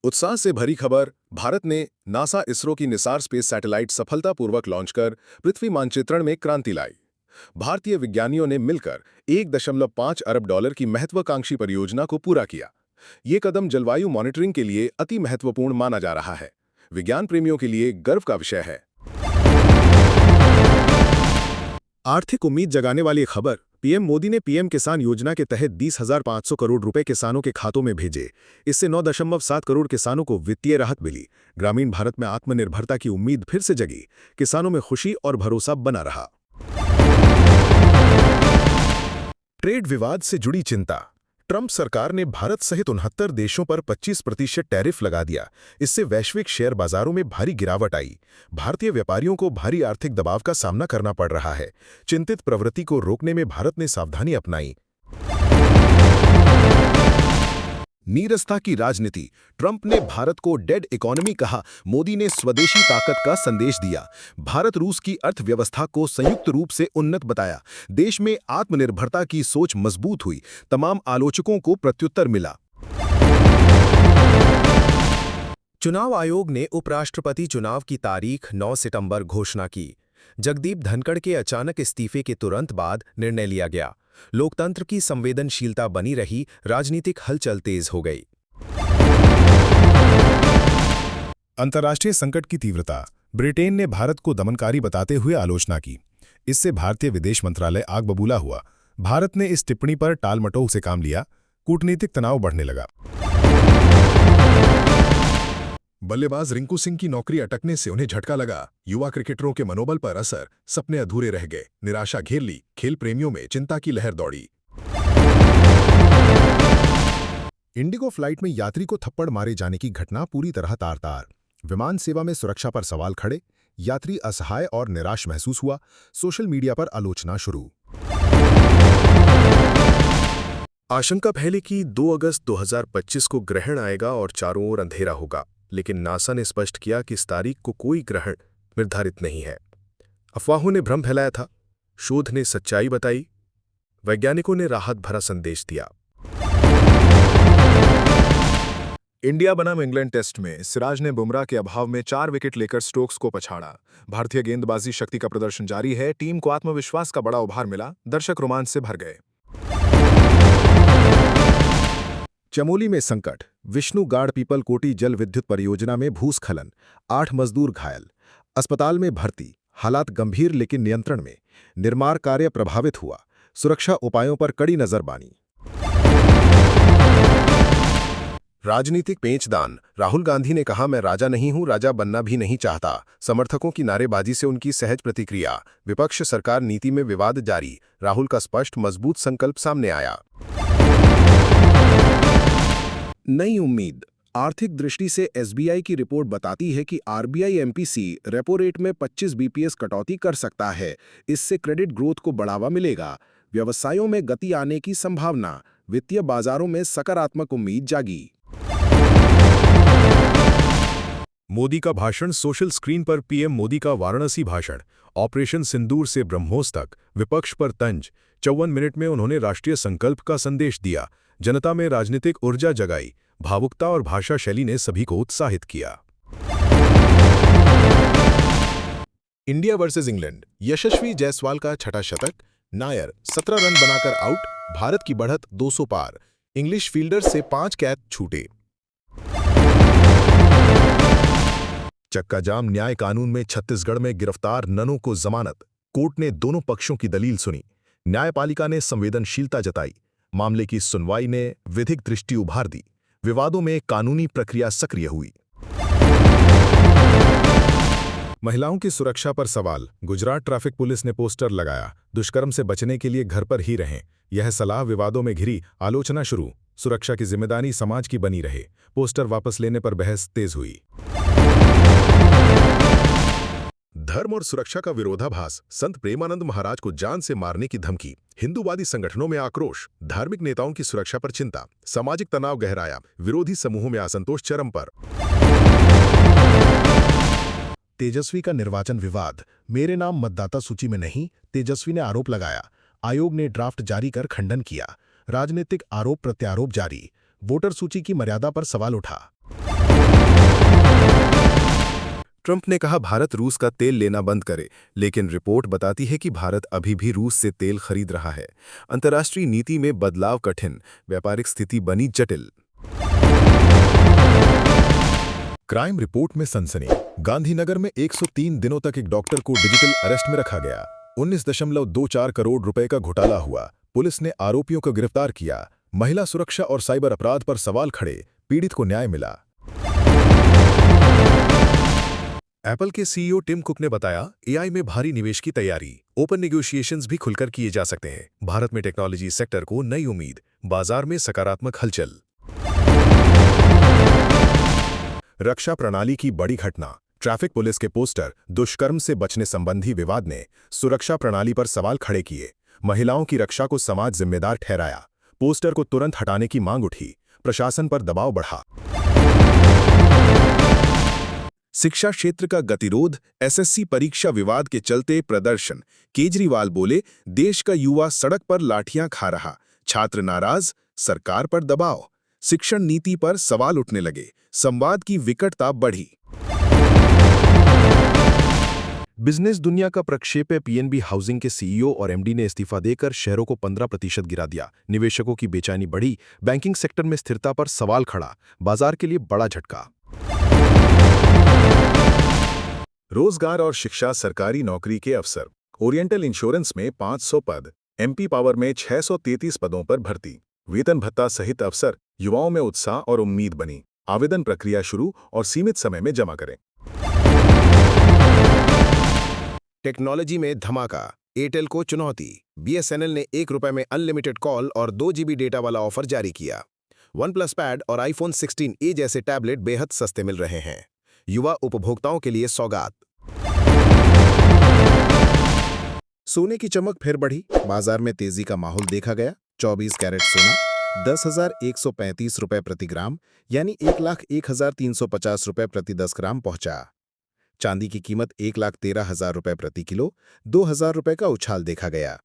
उत्साह से भरी खबर। भारत ने नासा इसरो की निसार स्पेस सैटेलाइट सफलतापूर्वक लॉन्च कर पृथ्वी मानचित्रण में क्रांति लाई। भारतीय विज्ञानियों ने मिलकर 1.5 अरब डॉलर की महत्वाकांक्षी परियोजना को पूरा किया। ये कदम जलवायु मॉनिटरिंग के लिए अति महत्वपूर्ण माना जा रहा है। विज्ञान प्रेमियों के लिए गर्व का विषय है। आर्थिक उम्मीद जगाने वाली खबर। पीएम मोदी ने पीएम किसान योजना के तहत 20,500 करोड़ रुपए किसानों के खातों में भेजे। इससे 9.7 करोड़ किसानों को वित्तीय राहत मिली। ग्रामीण भारत में आत्मनिर्भरता की उम्मीद फिर से जगी। किसानों में खुशी और भरोसा बना रहा। ट्रेड विवाद से जुड़ी चिंता। ट्रंप सरकार ने भारत सहित 69 देशों पर 25% टैरिफ लगा दिया। इससे वैश्विक शेयर बाजारों में भारी गिरावट आई। भारतीय व्यापारियों को भारी आर्थिक दबाव का सामना करना पड़ रहा है। चिंतित प्रवृत्ति को रोकने में भारत ने सावधानी अपनाई। नीरसता की राजनीति। ट्रंप ने भारत को डेड इकोनॉमी कहा। मोदी ने स्वदेशी ताकत का संदेश दिया। भारत रूस की अर्थव्यवस्था को संयुक्त रूप से उन्नत बताया। देश में आत्मनिर्भरता की सोच मजबूत हुई। तमाम आलोचकों को प्रत्युत्तर मिला। चुनाव आयोग ने उपराष्ट्रपति चुनाव की तारीख 9 सितंबर घोषणा की। जगदीप धनखड़ के अचानक इस्तीफे के तुरंत बाद निर्णय लिया गया। लोकतंत्र की संवेदनशीलता बनी रही। राजनीतिक हलचल तेज हो गई। अंतर्राष्ट्रीय संकट की तीव्रता। ब्रिटेन ने भारत को दमनकारी बताते हुए आलोचना की। इससे भारतीय विदेश मंत्रालय आग बबूला हुआ। भारत ने इस टिप्पणी पर टालमटोल से काम लिया। कूटनीतिक तनाव बढ़ने लगा। बल्लेबाज रिंकू सिंह की नौकरी अटकने से उन्हें झटका लगा। युवा क्रिकेटरों के मनोबल पर असर। सपने अधूरे रह गए। निराशा घेर ली। खेल प्रेमियों में चिंता की लहर दौड़ी। इंडिगो फ्लाइट में यात्री को थप्पड़ मारे जाने की घटना पूरी तरह तार-तार। विमान सेवा में सुरक्षा पर सवाल खड़े। यात्री असहाय और निराश महसूस हुआ। सोशल मीडिया पर आलोचना शुरू। आशंका फैली कि 2 अगस्त 2025 को ग्रहण आएगा और चारों ओर अंधेरा होगा, लेकिन नासा ने स्पष्ट किया कि इस तारीख को कोई ग्रहण निर्धारित नहीं है। अफवाहों ने भ्रम फैलाया था। शोध ने सच्चाई बताई। वैज्ञानिकों ने राहत भरा संदेश दिया। इंडिया बनाम इंग्लैंड टेस्ट में सिराज ने बुमराह के अभाव में 4 विकेट लेकर स्टोक्स को पछाड़ा। भारतीय गेंदबाजी शक्ति का प्रदर्शन जारी है। टीम को आत्मविश्वास का बड़ा उभार मिला। दर्शक रोमांच से भर गए। चमोली में संकट। विष्णु गाड़ पीपल कोटी जल विद्युत परियोजना में भूस्खलन। 8 मजदूर घायल। अस्पताल में भर्ती। हालात गंभीर लेकिन नियंत्रण में। निर्माण कार्य प्रभावित हुआ। सुरक्षा उपायों पर कड़ी नजर बानी। राजनीतिक पेचदान। राहुल गांधी ने कहा, मैं राजा नहीं हूं, राजा बनना भी नहीं चाहता। समर्थकों की नारेबाजी से उनकी सहज प्रतिक्रिया। विपक्ष सरकार नीति में विवाद जारी। राहुल का स्पष्ट मजबूत संकल्प सामने आया। नई उम्मीद। आर्थिक दृष्टि से एसबीआई की रिपोर्ट बताती है कि आरबीआई एमपीसी रेपो रेट में 25 बीपीएस कटौती कर सकता है। इससे क्रेडिट ग्रोथ को बढ़ावा मिलेगा। व्यवसायों में गति आने की संभावना। वित्तीय बाजारों में सकारात्मक उम्मीद जागी। मोदी का भाषण। सोशल स्क्रीन पर पीएम मोदी का वाराणसी भाषण। ऑपरेशन सिंदूर से ब्रह्मोस तक विपक्ष पर तंज। 54 मिनट में उन्होंने राष्ट्रीय संकल्प का संदेश दिया। जनता में राजनीतिक ऊर्जा जगाई। भावुकता और भाषा शैली ने सभी को उत्साहित किया। India versus England. Yashasvi Jaiswal का छठा शतक। नायर 17 रन बनाकर आउट। भारत की बढ़त 200 पार। इंग्लिश फील्डर से 5 कैच छूटे। चक्का जाम। न्याय कानून में छत्तीसगढ़ में गिरफ्तार ननों को जमानत। कोर्ट ने दोनों पक्षों की दलील सुनी। न्यायपालिका ने संवेदनशीलता जताई। मामले की सुनवाई ने विधिक दृष्टि उभार दी। विवादों में कानूनी प्रक्रिया सक्रिय हुई। महिलाओं की सुरक्षा पर सवाल। गुजरात ट्रैफिक पुलिस ने पोस्टर लगाया, दुष्कर्म से बचने के लिए घर पर ही रहें। यह सलाह विवादों में घिरी। आलोचना शुरू। सुरक्षा की जिम्मेदारी समाज की बनी रहे। पोस्टर वापस लेने पर बहस तेज हुई। धर्म और सुरक्षा का विरोधाभास। संत प्रेमानंद महाराज को जान से मारने की धमकी। हिंदूवादी संगठनों में आक्रोश। धार्मिक नेताओं की सुरक्षा पर चिंता। सामाजिक तनाव गहराया। विरोधी समूहों में असंतोष चरम पर। तेजस्वी का निर्वाचन विवाद। मेरे नाम मतदाता सूची में नहीं, तेजस्वी ने आरोप लगाया। आयोग ने ड्राफ्ट जारी कर खंडन किया। राजनीतिक आरोप प्रत्यारोप जारी। वोटर सूची की मर्यादा पर सवाल उठा। ट्रंप ने कहा भारत रूस का तेल लेना बंद करे, लेकिन रिपोर्ट बताती है कि भारत अभी भी रूस से तेल खरीद रहा है। अंतर्राष्ट्रीय नीति में बदलाव कठिन, व्यापारिक स्थिति बनी जटिल। क्राइम रिपोर्ट में सनसनी। गांधीनगर में 103 दिनों तक एक डॉक्टर को डिजिटल अरेस्ट में रखा गया। 19.24 करोड़ रुपए का घोटाला हुआ। पुलिस ने आरोपियों को गिरफ्तार किया। महिला सुरक्षा और साइबर अपराध पर सवाल खड़े, पीड़ित को न्याय मिला। एप्पल के सीईओ टिम कुक ने बताया, एआई में भारी निवेश की तैयारी, ओपन नेगोशिएशंस भी खुलकर किए जा सकते हैं। भारत में टेक्नोलॉजी सेक्टर को नई उम्मीद, बाजार में सकारात्मक हलचल। रक्षा प्रणाली की बड़ी घटना। ट्रैफिक पुलिस के पोस्टर दुष्कर्म से बचने संबंधी विवाद ने सुरक्षा प्रणाली पर सवाल खड़े किए। महिलाओं की रक्षा को समाज जिम्मेदार ठहराया। पोस्टर को तुरंत हटाने की मांग उठी। प्रशासन पर दबाव बढ़ा। शिक्षा क्षेत्र का गतिरोध। एसएससी परीक्षा विवाद के चलते प्रदर्शन। केजरीवाल बोले, देश का युवा सड़क पर लाठियां खा रहा। छात्र नाराज, सरकार पर दबाव। शिक्षण नीति पर सवाल उठने लगे। संवाद की विकटता बढ़ी। बिजनेस दुनिया का प्रक्षेप। पीएनबी हाउसिंग के सीईओ और एमडी ने इस्तीफा देकर शेयरों को 15% गिरा दिया। निवेशकों की बेचैनी बढ़ी। बैंकिंग सेक्टर में स्थिरता पर सवाल खड़ा। बाजार के लिए बड़ा झटका। रोजगार और शिक्षा। सरकारी नौकरी के अवसर। ओरिएंटल इंश्योरेंस में 500 पद। एमपी पावर में 633 पदों पर भर्ती। वेतन भत्ता सहित अवसर। युवाओं में उत्साह और उम्मीद बनी। आवेदन प्रक्रिया शुरू और सीमित समय में जमा करें। टेक्नोलॉजी में धमाका। एयरटेल को चुनौती। बीएसएनएल ने ₹1 में अनलिमिटेड कॉल और 2 GB डेटा वाला ऑफर जारी किया। OnePlus पैड और iPhone 16A जैसे टैबलेट बेहद सस्ते मिल रहे हैं। युवा उपभोक्ताओं के लिए सौगात। सोने की चमक फिर बढ़ी। बाजार में तेजी का माहौल देखा गया। 24 कैरेट सोना 10,135 रुपए प्रति ग्राम, यानी 1,01,350 रुपए प्रति 10 ग्राम पहुंचा। चांदी की कीमत 1,13,000 रुपए प्रति किलो, 2,000 रुपए का उछाल देखा गया।